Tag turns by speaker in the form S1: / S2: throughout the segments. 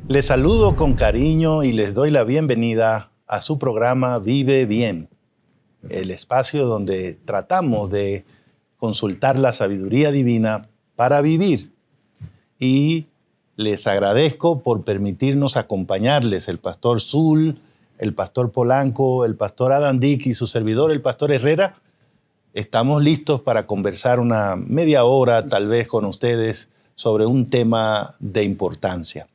S1: Les saludo con cariño y les doy la bienvenida a su programa Vive Bien, el espacio donde tratamos de consultar la sabiduría divina para vivir. Y les agradezco por permitirnos acompañarles, el pastor Zul, el pastor Polanco, el pastor Adam Dick y su servidor, el pastor Herrera. Estamos listos para conversar una media hora, tal vez, con ustedes sobre un tema de importancia.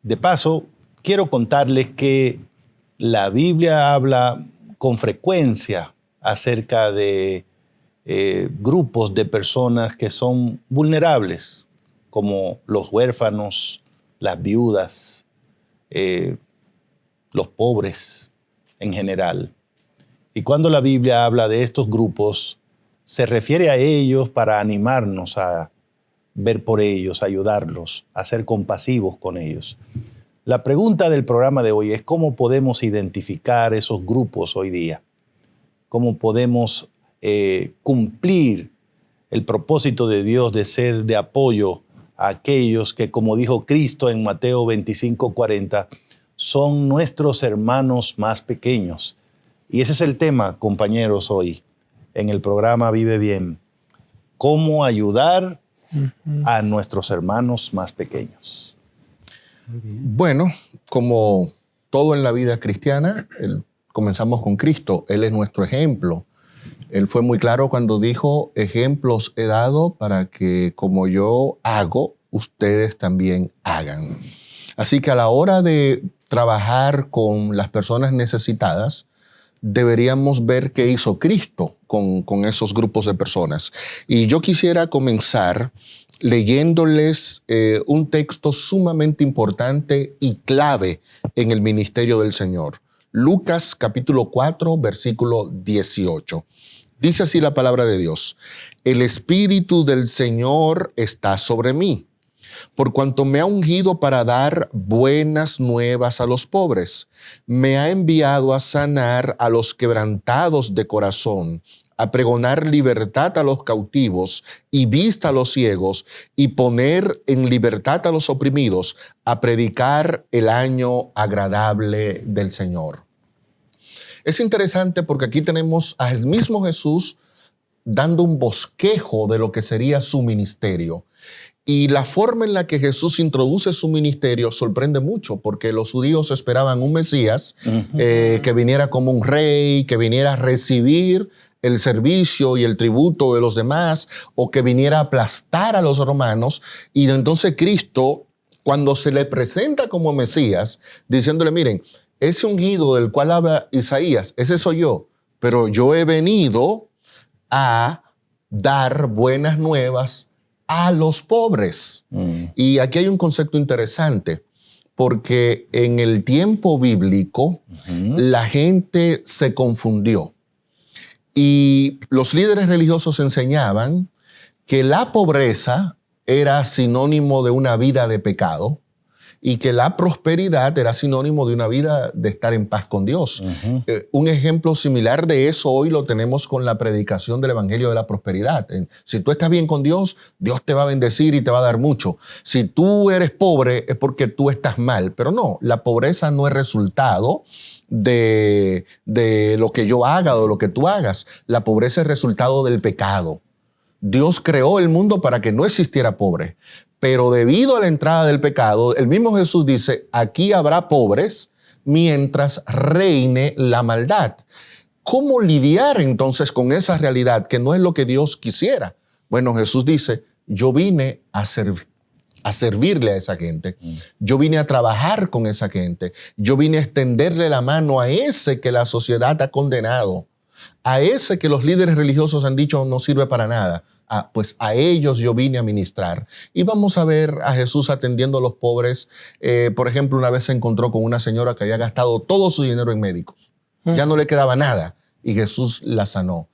S1: De paso, quiero contarles que la Biblia habla con frecuencia acerca de grupos de personas que son vulnerables, como los huérfanos, las viudas, los pobres en general. Y cuando la Biblia habla de estos grupos, se refiere a ellos para animarnos a ver por ellos, ayudarlos, a ser compasivos con ellos. La pregunta del programa de hoy es cómo podemos identificar esos grupos hoy día, cómo podemos cumplir el propósito de Dios de ser de apoyo a aquellos que, como dijo Cristo en Mateo 25:40, son nuestros hermanos más pequeños. Y ese es el tema, compañeros, hoy en el programa Vive Bien. ¿Cómo ayudar a nuestros hermanos más pequeños?
S2: Bueno, como todo en la vida cristiana, comenzamos con Cristo. Él es nuestro ejemplo. Él fue muy claro cuando dijo, ejemplos he dado para que como yo hago, ustedes también hagan. Así que a la hora de trabajar con las personas necesitadas, deberíamos ver qué hizo Cristo con esos grupos de personas. Y yo quisiera comenzar leyéndoles un texto sumamente importante y clave en el ministerio del Señor. Lucas capítulo 4, versículo 18. Dice así la palabra de Dios: el Espíritu del Señor está sobre mí, por cuanto me ha ungido para dar buenas nuevas a los pobres. Me ha enviado a sanar a los quebrantados de corazón, a pregonar libertad a los cautivos y vista a los ciegos, y poner en libertad a los oprimidos, a predicar el año agradable del Señor. Es interesante porque aquí tenemos al mismo Jesús dando un bosquejo de lo que sería su ministerio. Y la forma en la que Jesús introduce su ministerio sorprende mucho, porque los judíos esperaban un Mesías que viniera como un rey, que viniera a recibir el servicio y el tributo de los demás, o que viniera a aplastar a los romanos. Y entonces Cristo, cuando se le presenta como Mesías, diciéndole, miren, ese ungido del cual habla Isaías, ese soy yo, pero yo he venido a dar buenas nuevas a los pobres. Y aquí hay un concepto interesante, porque en el tiempo bíblico la gente se confundió y los líderes religiosos enseñaban que la pobreza era sinónimo de una vida de pecado y que la prosperidad era sinónimo de una vida de estar en paz con Dios. Un ejemplo similar de eso hoy lo tenemos con la predicación del Evangelio de la Prosperidad. Si tú estás bien con Dios, Dios te va a bendecir y te va a dar mucho. Si tú eres pobre es porque tú estás mal. Pero no, la pobreza no es resultado de lo que yo haga o de lo que tú hagas. La pobreza es resultado del pecado. Dios creó el mundo para que no existiera pobre, pero debido a la entrada del pecado, el mismo Jesús dice, aquí habrá pobres mientras reine la maldad. ¿Cómo lidiar entonces con esa realidad que no es lo que Dios quisiera? Bueno, Jesús dice, yo vine a servirle a esa gente. Yo vine a trabajar con esa gente. Yo vine a extenderle la mano a ese que la sociedad ha condenado, a ese que los líderes religiosos han dicho no sirve para nada. Pues a ellos yo vine a ministrar. Y vamos a ver a Jesús atendiendo a los pobres. Por ejemplo, una vez se encontró con una señora que había gastado todo su dinero en médicos. Ya no le quedaba nada y Jesús la sanó.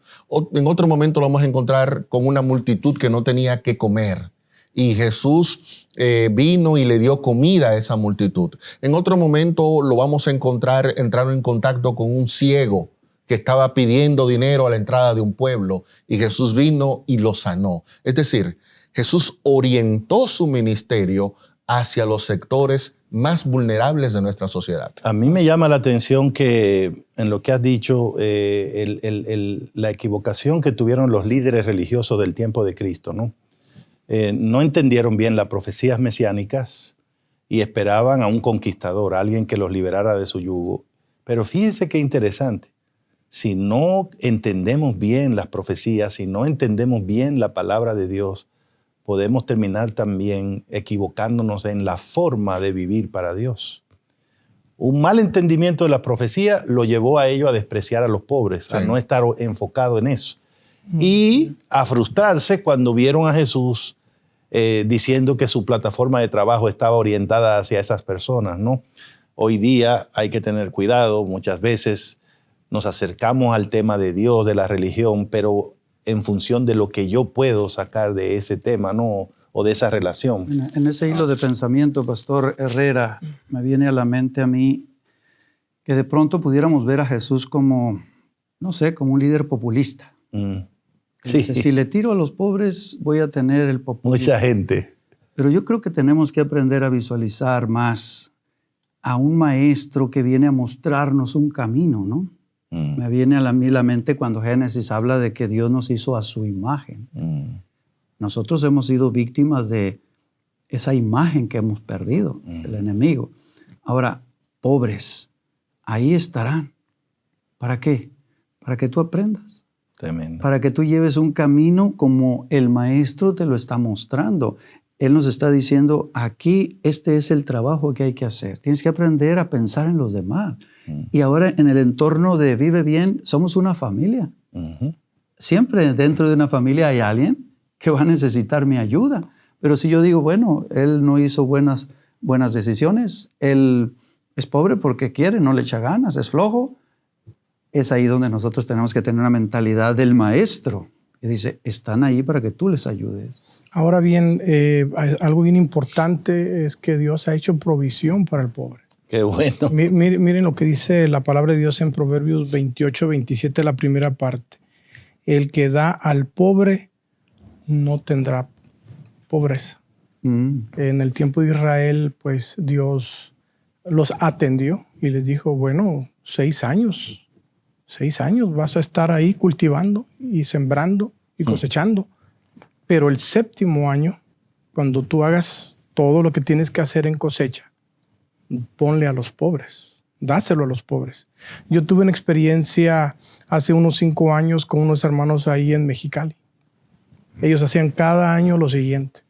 S2: En otro momento lo vamos a encontrar con una multitud que no tenía qué comer. Y Jesús vino y le dio comida a esa multitud. En otro momento lo vamos a encontrar entrando en contacto con un ciego que estaba pidiendo dinero a la entrada de un pueblo y Jesús vino y lo sanó. Es decir, Jesús orientó su ministerio hacia los sectores más vulnerables de nuestra sociedad.
S1: A mí me llama la atención que en lo que has dicho, la equivocación que tuvieron los líderes religiosos del tiempo de Cristo, ¿no? No entendieron bien las profecías mesiánicas y esperaban a un conquistador, a alguien que los liberara de su yugo. Pero fíjense qué interesante. Si no entendemos bien las profecías, si no entendemos bien la palabra de Dios, podemos terminar también equivocándonos en la forma de vivir para Dios. Un mal entendimiento de la profecía lo llevó a ellos a despreciar a los pobres, a no estar enfocado en eso. Y a frustrarse cuando vieron a Jesús diciendo que su plataforma de trabajo estaba orientada hacia esas personas, ¿no? Hoy día hay que tener cuidado, muchas veces nos acercamos al tema de Dios, de la religión, pero en función de lo que yo puedo sacar de ese tema, ¿no? O de esa relación.
S3: En ese hilo de pensamiento, Pastor Herrera, me viene a la mente a mí que de pronto pudiéramos ver a Jesús como, no sé, como un líder populista.
S1: Sí.
S3: Dice, si le tiro a los pobres, voy a tener el populismo.
S1: Mucha gente.
S3: Pero yo creo que tenemos que aprender a visualizar más a un maestro que viene a mostrarnos un camino, ¿no? Me viene a mí la mente cuando Génesis habla de que Dios nos hizo a su imagen. Nosotros hemos sido víctimas de esa imagen que hemos perdido, el enemigo. Ahora, pobres, ahí estarán. ¿Para qué? Para que tú aprendas.
S1: Tremendo.
S3: Para que tú lleves un camino como el maestro te lo está mostrando. Él nos está diciendo, aquí este es el trabajo que hay que hacer. Tienes que aprender a pensar en los demás. Y ahora en el entorno de Vive Bien, somos una familia. Siempre dentro de una familia hay alguien que va a necesitar mi ayuda. Pero si yo digo, bueno, él no hizo buenas decisiones, él es pobre porque quiere, no le echa ganas, es flojo, es ahí donde nosotros tenemos que tener una mentalidad del maestro. Que dice, están ahí para que tú les ayudes.
S4: Ahora bien, algo bien importante es que Dios ha hecho provisión para el pobre.
S1: Qué bueno.
S4: Miren lo que dice la palabra de Dios en Proverbios 28, 27, la primera parte. El que da al pobre no tendrá pobreza. En el tiempo de Israel, pues Dios los atendió y les dijo, bueno, 6 años vas a estar ahí cultivando y sembrando y cosechando. Pero el 7º año, cuando tú hagas todo lo que tienes que hacer en cosecha, ponle a los pobres, dáselo a los pobres. Yo tuve una experiencia hace unos 5 años con unos hermanos ahí en Mexicali. Ellos hacían cada año lo siguiente.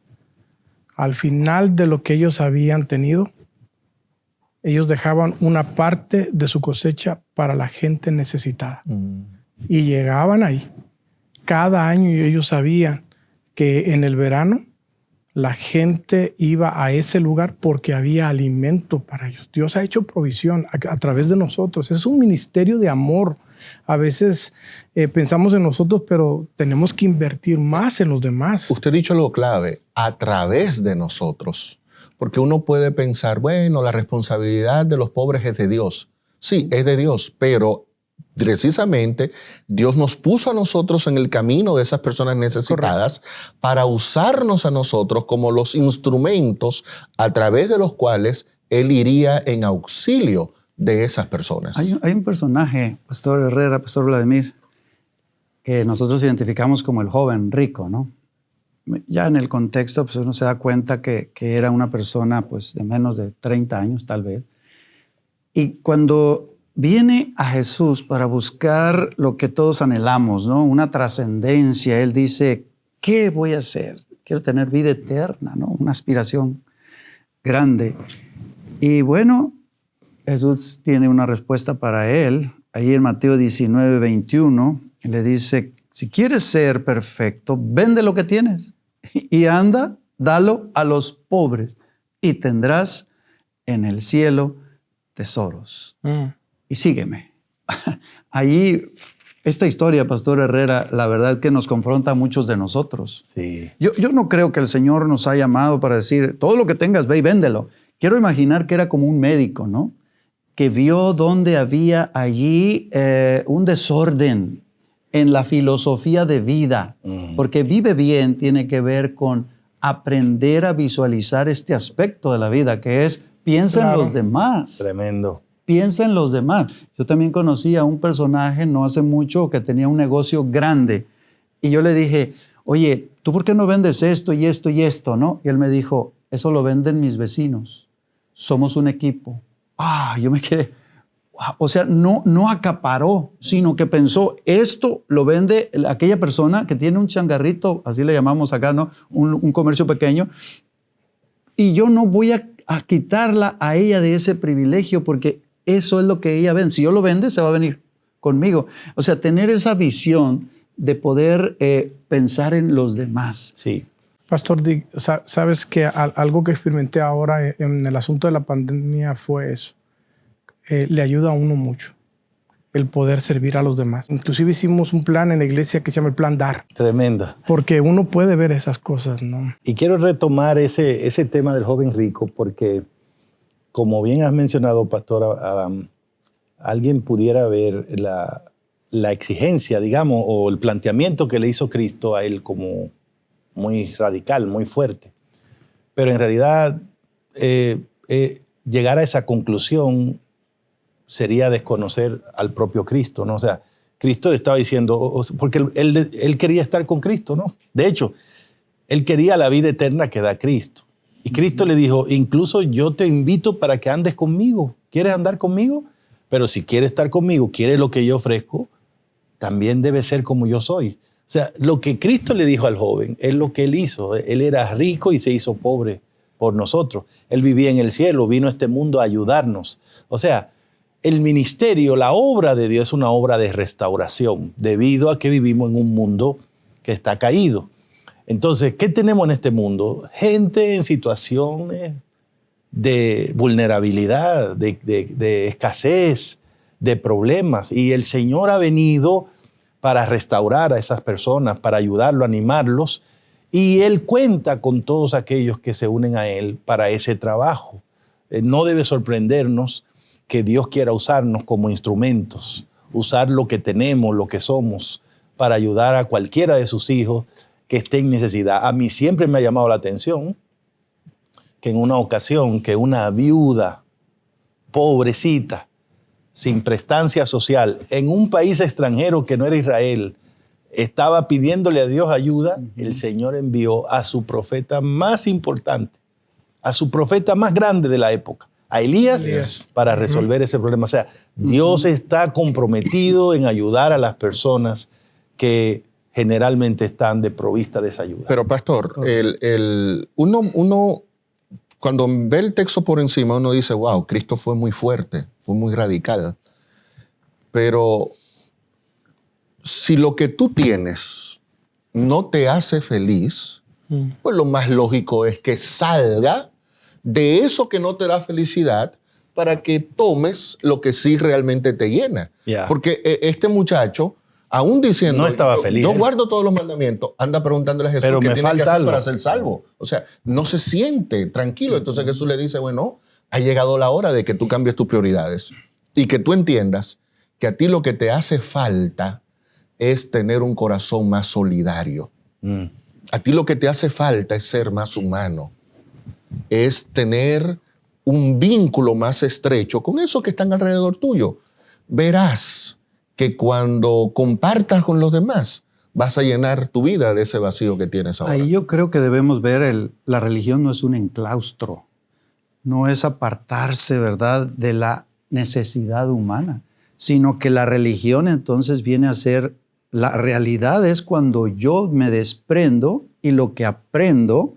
S4: Al final de lo que ellos habían tenido, ellos dejaban una parte de su cosecha para la gente necesitada. Y llegaban ahí. Cada año ellos sabían que en el verano la gente iba a ese lugar porque había alimento para ellos. Dios ha hecho provisión a través de nosotros. Es un ministerio de amor. A veces pensamos en nosotros, pero tenemos que invertir más en los demás.
S2: Usted ha dicho algo clave, a través de nosotros. Porque uno puede pensar, bueno, la responsabilidad de los pobres es de Dios. Sí, es de Dios, pero precisamente Dios nos puso a nosotros en el camino de esas personas necesitadas. Correcto. Para usarnos a nosotros como los instrumentos a través de los cuales Él iría en auxilio de esas personas.
S3: Hay un personaje, Pastor Herrera, Pastor Vladimir, que nosotros identificamos como el joven rico, ¿no? Ya en el contexto, pues uno se da cuenta que era una persona pues, de menos de 30 años, tal vez. Y cuando viene a Jesús para buscar lo que todos anhelamos, ¿no? Una trascendencia. Él dice, ¿qué voy a hacer? Quiero tener vida eterna, ¿no? Una aspiración grande. Y bueno, Jesús tiene una respuesta para él. Ahí en Mateo 19, 21, le dice, si quieres ser perfecto, vende lo que tienes y anda, dalo a los pobres y tendrás en el cielo tesoros. Y sígueme. Allí, esta historia, Pastor Herrera, la verdad que nos confronta a muchos de nosotros.
S1: Sí.
S3: Yo no creo que el Señor nos ha llamado para decir, todo lo que tengas, ve y véndelo. Quiero imaginar que era como un médico, ¿no? Que vio donde había allí un desorden en la filosofía de vida. Porque Vive Bien tiene que ver con aprender a visualizar este aspecto de la vida, que es piensa en los demás.
S1: Tremendo.
S3: Piensa en los demás. Yo también conocí a un personaje no hace mucho que tenía un negocio grande y yo le dije, oye, ¿tú por qué no vendes esto y esto y esto, no? Y él me dijo, eso lo venden mis vecinos. Somos un equipo. Yo me quedé, wow. O sea, no acaparó, sino que pensó, esto lo vende aquella persona que tiene un changarrito, así le llamamos acá, ¿no? Un comercio pequeño, y yo no voy a quitarla a ella de ese privilegio porque eso es lo que ella vende. Si yo lo vende, se va a venir conmigo. O sea, tener esa visión de poder pensar en los demás.
S1: Sí.
S4: Pastor Dick, sabes que algo que experimenté ahora en el asunto de la pandemia fue eso. Le ayuda a uno mucho el poder servir a los demás. Inclusive hicimos un plan en la iglesia que se llama el Plan Dar.
S1: Tremendo.
S4: Porque uno puede ver esas cosas, ¿no?
S1: Y quiero retomar ese tema del joven rico porque, como bien has mencionado, Pastor Adam, alguien pudiera ver la exigencia, digamos, o el planteamiento que le hizo Cristo a él como muy radical, muy fuerte. Pero en realidad, llegar a esa conclusión sería desconocer al propio Cristo, ¿no? O sea, Cristo le estaba diciendo, porque él quería estar con Cristo, ¿no? De hecho, él quería la vida eterna que da Cristo. Y Cristo le dijo, incluso yo te invito para que andes conmigo. ¿Quieres andar conmigo? Pero si quieres estar conmigo, quieres lo que yo ofrezco, también debe ser como yo soy. O sea, lo que Cristo le dijo al joven es lo que él hizo. Él era rico y se hizo pobre por nosotros. Él vivía en el cielo, vino a este mundo a ayudarnos. O sea, el ministerio, la obra de Dios es una obra de restauración, debido a que vivimos en un mundo que está caído. Entonces, ¿qué tenemos en este mundo? Gente en situaciones de vulnerabilidad, de escasez, de problemas. Y el Señor ha venido para restaurar a esas personas, para ayudarlos, animarlos. Y Él cuenta con todos aquellos que se unen a Él para ese trabajo. No debe sorprendernos que Dios quiera usarnos como instrumentos, usar lo que tenemos, lo que somos, para ayudar a cualquiera de sus hijos que esté en necesidad. A mí siempre me ha llamado la atención que en una ocasión que una viuda pobrecita, sin prestancia social, en un país extranjero que no era Israel, estaba pidiéndole a Dios ayuda, el Señor envió a su profeta más importante, a su profeta más grande de la época, a Elías, para resolver ese problema. O sea, Dios está comprometido en ayudar a las personas que generalmente están desprovistas de esa ayuda.
S2: Pero pastor, uno cuando ve el texto por encima, uno dice, wow, Cristo fue muy fuerte, fue muy radical. Pero si lo que tú tienes no te hace feliz, pues lo más lógico es que salga de eso que no te da felicidad para que tomes lo que sí realmente te llena.
S1: Yeah.
S2: Porque este muchacho, aún diciendo,
S1: no estaba feliz,
S2: yo guardo todos los mandamientos, anda preguntándole a Jesús
S1: pero
S2: qué tiene que hacer
S1: algo
S2: para ser salvo. O sea, no se siente tranquilo. Entonces Jesús le dice, bueno, ha llegado la hora de que tú cambies tus prioridades y que tú entiendas que a ti lo que te hace falta es tener un corazón más solidario. A ti lo que te hace falta es ser más humano, es tener un vínculo más estrecho con esos que están alrededor tuyo. Verás que cuando compartas con los demás, vas a llenar tu vida de ese vacío que tienes ahora.
S3: Ahí yo creo que debemos ver, la religión no es un enclaustro, no es apartarse, ¿verdad?, de la necesidad humana, sino que la religión entonces viene a ser, la realidad es cuando yo me desprendo y lo que aprendo,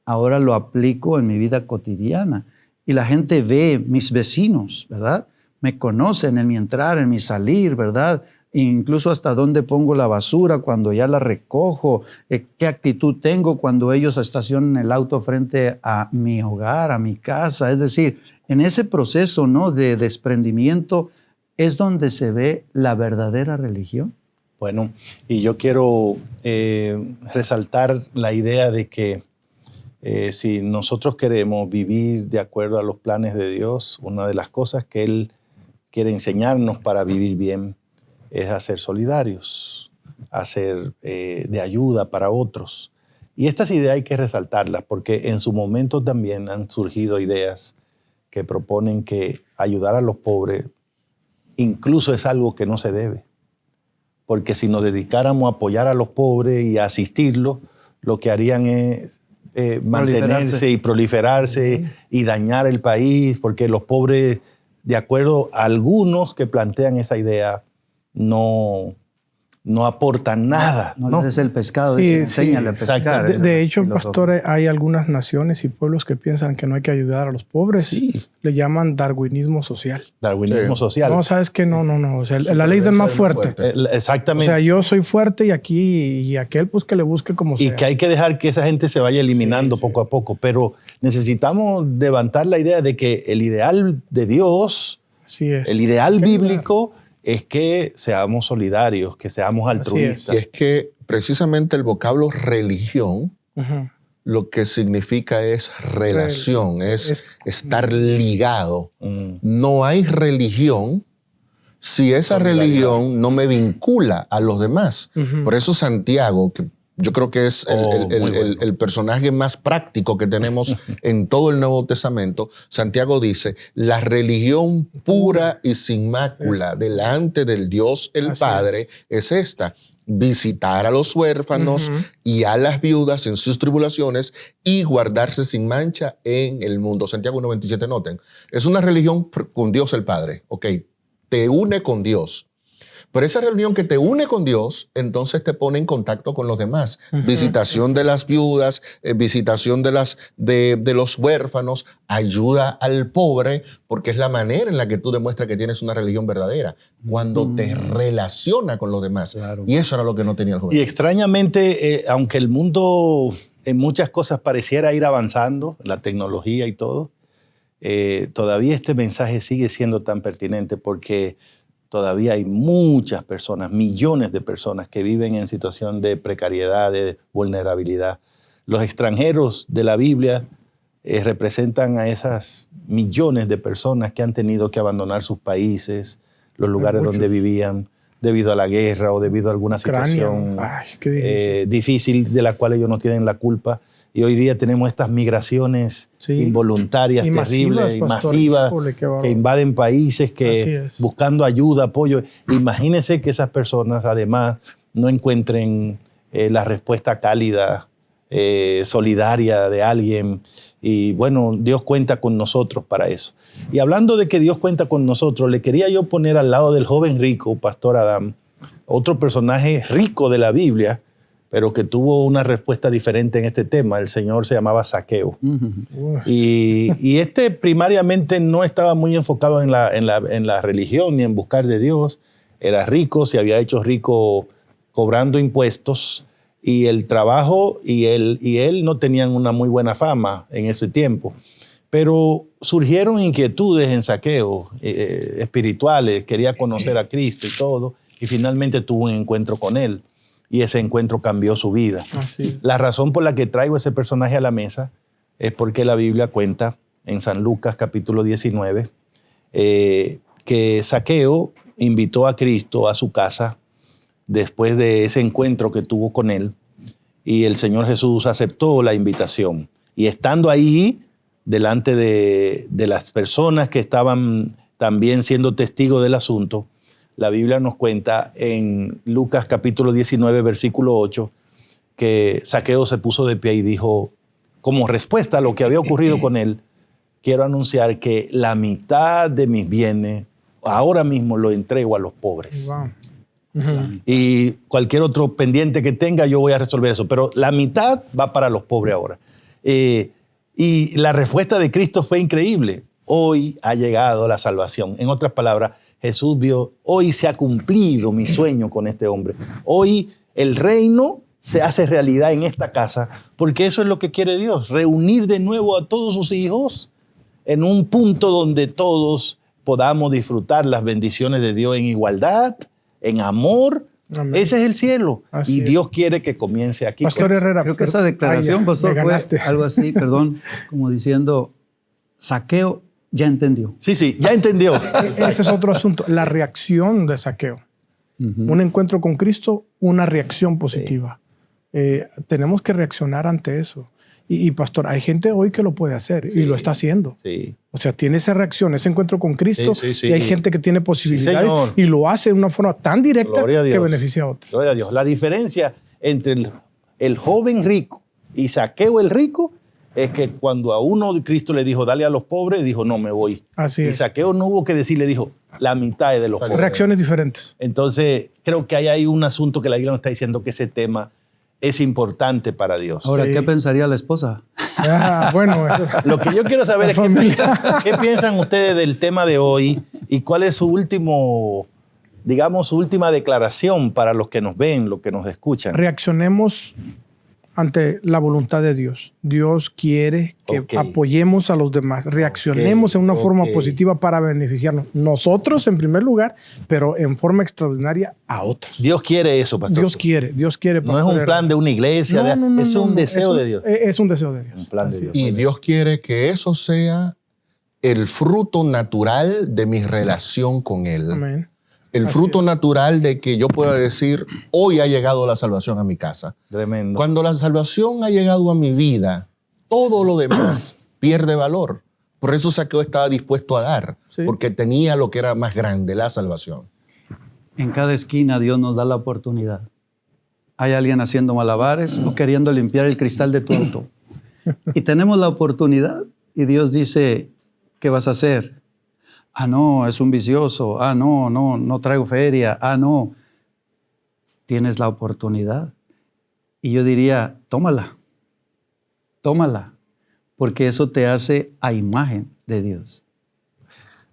S3: ahora lo aplico en mi vida cotidiana. Y la gente ve, mis vecinos, ¿verdad?, me conocen en mi entrar, en mi salir, ¿verdad? Incluso hasta dónde pongo la basura cuando ya la recojo, qué actitud tengo cuando ellos estacionan el auto frente a mi hogar, a mi casa. Es decir, en ese proceso, ¿no?, de desprendimiento es donde se ve la verdadera religión.
S1: Bueno, y yo quiero resaltar la idea de que si nosotros queremos vivir de acuerdo a los planes de Dios, una de las cosas que Él quiere enseñarnos para vivir bien es a ser solidarios, a ser de ayuda para otros. Y estas ideas hay que resaltarlas porque en su momento también han surgido ideas que proponen que ayudar a los pobres incluso es algo que no se debe. Porque si nos dedicáramos a apoyar a los pobres y a asistirlos, lo que harían es mantenerse y proliferarse y dañar el país, porque los pobres, de acuerdo a algunos que plantean esa idea, no aportan nada.
S3: No les des el pescado,
S4: Sí,
S3: enséñale a pescar.
S4: De hecho, pastor, hay algunas naciones y pueblos que piensan que no hay que ayudar a los pobres.
S1: Sí.
S4: Le llaman darwinismo social.
S1: Darwinismo social.
S4: No, ¿sabes qué? No. O sea, la ley del más fuerte.
S1: Exactamente.
S4: O sea, yo soy fuerte y aquí y aquel pues que le busque como sea.
S1: Y que hay que dejar que esa gente se vaya eliminando poco a poco. Pero necesitamos levantar la idea de que el ideal de Dios, el ideal bíblico, es que seamos solidarios, que seamos altruistas.
S2: Y es que precisamente el vocablo religión lo que significa es relación, es estar ligado. No hay religión si esa religión no me vincula a los demás. Por eso Santiago, que yo creo que es el personaje más práctico que tenemos en todo el Nuevo Testamento. Santiago dice, la religión pura y sin mácula delante del Dios el Padre es esta: visitar a los huérfanos y a las viudas en sus tribulaciones y guardarse sin mancha en el mundo. Santiago 1:27, noten. Es una religión con Dios el Padre, ok, te une con Dios. Pero esa reunión que te une con Dios, entonces te pone en contacto con los demás. Visitación de las viudas, visitación de los huérfanos, ayuda al pobre, porque es la manera en la que tú demuestras que tienes una religión verdadera, cuando te relaciona con los demás. Claro. Y eso era lo que no tenía el joven.
S1: Y extrañamente, aunque el mundo en muchas cosas pareciera ir avanzando, la tecnología y todo, todavía este mensaje sigue siendo tan pertinente porque todavía hay muchas personas, millones de personas que viven en situación de precariedad, de vulnerabilidad. Los extranjeros de la Biblia representan a esas millones de personas que han tenido que abandonar sus países, los lugares donde vivían, debido a la guerra o debido a alguna situación difícil de la cual ellos no tienen la culpa. Y hoy día tenemos estas migraciones involuntarias, terribles, masivas, que invaden países, que buscando ayuda, apoyo. Imagínense que esas personas además no encuentren la respuesta cálida, solidaria de alguien. Y bueno, Dios cuenta con nosotros para eso. Y hablando de que Dios cuenta con nosotros, le quería yo poner al lado del joven rico, Pastor Adam, otro personaje rico de la Biblia, pero que tuvo una respuesta diferente en este tema. El señor se llamaba Zaqueo. Y este primariamente no estaba muy enfocado en la religión ni en buscar de Dios. Era rico, se había hecho rico cobrando impuestos, y el trabajo y él no tenían una muy buena fama en ese tiempo. Pero surgieron inquietudes en Zaqueo, espirituales, quería conocer a Cristo y todo, y finalmente tuvo un encuentro con él. Y ese encuentro cambió su vida. La razón por la que traigo ese personaje a la mesa es porque la Biblia cuenta en San Lucas capítulo 19 que Zaqueo invitó a Cristo a su casa después de ese encuentro que tuvo con él, y el Señor Jesús aceptó la invitación. Y estando ahí, delante de las personas que estaban también siendo testigos del asunto, la Biblia nos cuenta en Lucas capítulo 19, versículo 8, que Zaqueo se puso de pie y dijo, como respuesta a lo que había ocurrido con él, quiero anunciar que la mitad de mis bienes ahora mismo lo entrego a los pobres.
S4: Wow.
S1: Y cualquier otro pendiente que tenga, yo voy a resolver eso. Pero la mitad va para los pobres ahora. Y la respuesta de Cristo fue increíble. Hoy ha llegado la salvación. En otras palabras, Jesús vio, hoy se ha cumplido mi sueño con este hombre. Hoy el reino se hace realidad en esta casa, porque eso es lo que quiere Dios, reunir de nuevo a todos sus hijos en un punto donde todos podamos disfrutar las bendiciones de Dios en igualdad, en amor. Amén. Ese es el cielo. Así y Dios quiere que comience aquí.
S4: Pastor Herrera,
S3: creo que esa declaración, pastor, fue algo así, perdón, como diciendo, Zaqueo ya entendió.
S1: Sí, ya entendió.
S4: Ese es otro asunto, la reacción de Zaqueo. Un encuentro con Cristo, una reacción positiva. tenemos que reaccionar ante eso. Y pastor, hay gente hoy que lo puede hacer y lo está haciendo.
S1: Sí.
S4: O sea, tiene esa reacción, ese encuentro con Cristo,
S1: Sí.
S4: y hay gente que tiene posibilidades
S1: Sí,
S4: y lo hace de una forma tan directa que beneficia a otros.
S1: Gloria a Dios. La diferencia entre el joven rico y Zaqueo el rico es que cuando a uno Cristo le dijo, dale a los pobres, dijo, no, me voy.
S4: Así
S1: y
S4: es.
S1: Zaqueo no hubo que decirle, dijo, la mitad es de los pobres.
S4: Reacciones diferentes.
S1: Entonces, creo que hay un asunto que la Biblia nos está diciendo que ese tema es importante para Dios.
S3: Ahora, ¿qué pensaría la esposa?
S4: Bueno, eso es...
S1: Lo que yo quiero saber es qué piensan ustedes del tema de hoy y cuál es su última declaración para los que nos ven, los que nos escuchan.
S4: Reaccionemos ante la voluntad de Dios. Dios quiere que apoyemos a los demás, reaccionemos en una forma positiva para beneficiarnos. Nosotros en primer lugar, pero en forma extraordinaria a otros.
S1: Dios quiere eso, pastor.
S4: Dios quiere, pastor.
S1: No es un plan de una iglesia, es un deseo de Dios.
S4: Es un deseo de Dios.
S1: Un plan de Dios.
S2: Y Dios quiere que eso sea el fruto natural de mi relación con Él.
S4: Amén.
S2: El fruto natural de que yo pueda decir, hoy ha llegado la salvación a mi casa.
S1: Tremendo.
S2: Cuando la salvación ha llegado a mi vida, todo lo demás pierde valor. Por eso Zaqueo estaba dispuesto a dar, porque tenía lo que era más grande, la salvación.
S3: En cada esquina Dios nos da la oportunidad. Hay alguien haciendo malabares o queriendo limpiar el cristal de tu auto. Y tenemos la oportunidad y Dios dice, ¿qué vas a hacer? Ah, no, es un vicioso. Ah, no traigo feria. Ah, no. Tienes la oportunidad. Y yo diría, tómala, porque eso te hace a imagen de Dios.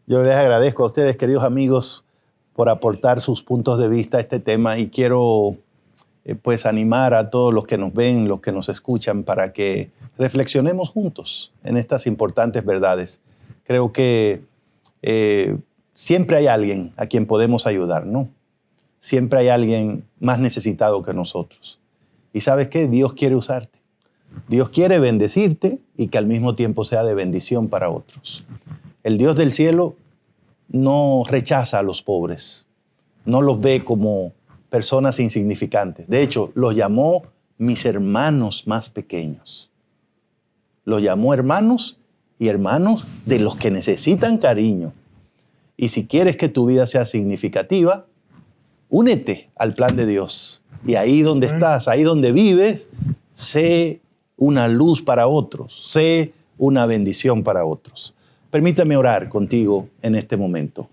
S1: Yo les agradezco a ustedes, queridos amigos, por aportar sus puntos de vista a este tema y quiero pues animar a todos los que nos ven, los que nos escuchan, para que reflexionemos juntos en estas importantes verdades. Creo que siempre hay alguien a quien podemos ayudar, ¿no? Siempre hay alguien más necesitado que nosotros. ¿Y sabes qué? Dios quiere usarte. Dios quiere bendecirte y que al mismo tiempo sea de bendición para otros. El Dios del cielo no rechaza a los pobres, no los ve como personas insignificantes. De hecho, los llamó mis hermanos más pequeños. Los llamó hermanos y hermanos de los que necesitan cariño. Y si quieres que tu vida sea significativa, únete al plan de Dios. Y ahí donde estás, ahí donde vives, sé una luz para otros, sé una bendición para otros. Permítame orar contigo en este momento.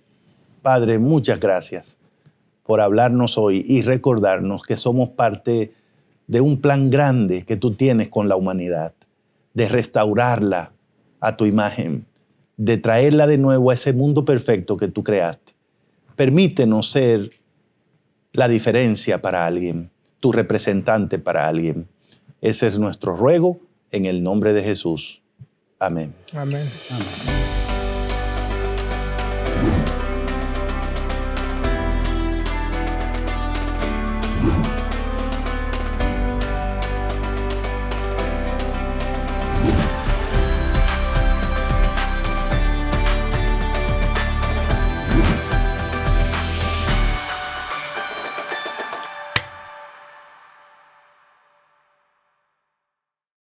S1: Padre, muchas gracias por hablarnos hoy y recordarnos que somos parte de un plan grande que tú tienes con la humanidad, de restaurarla a tu imagen, de traerla de nuevo a ese mundo perfecto que tú creaste. Permítenos ser la diferencia para alguien, tu representante para alguien. Ese es nuestro ruego en el nombre de Jesús. Amén.
S4: Amén.
S3: Amén.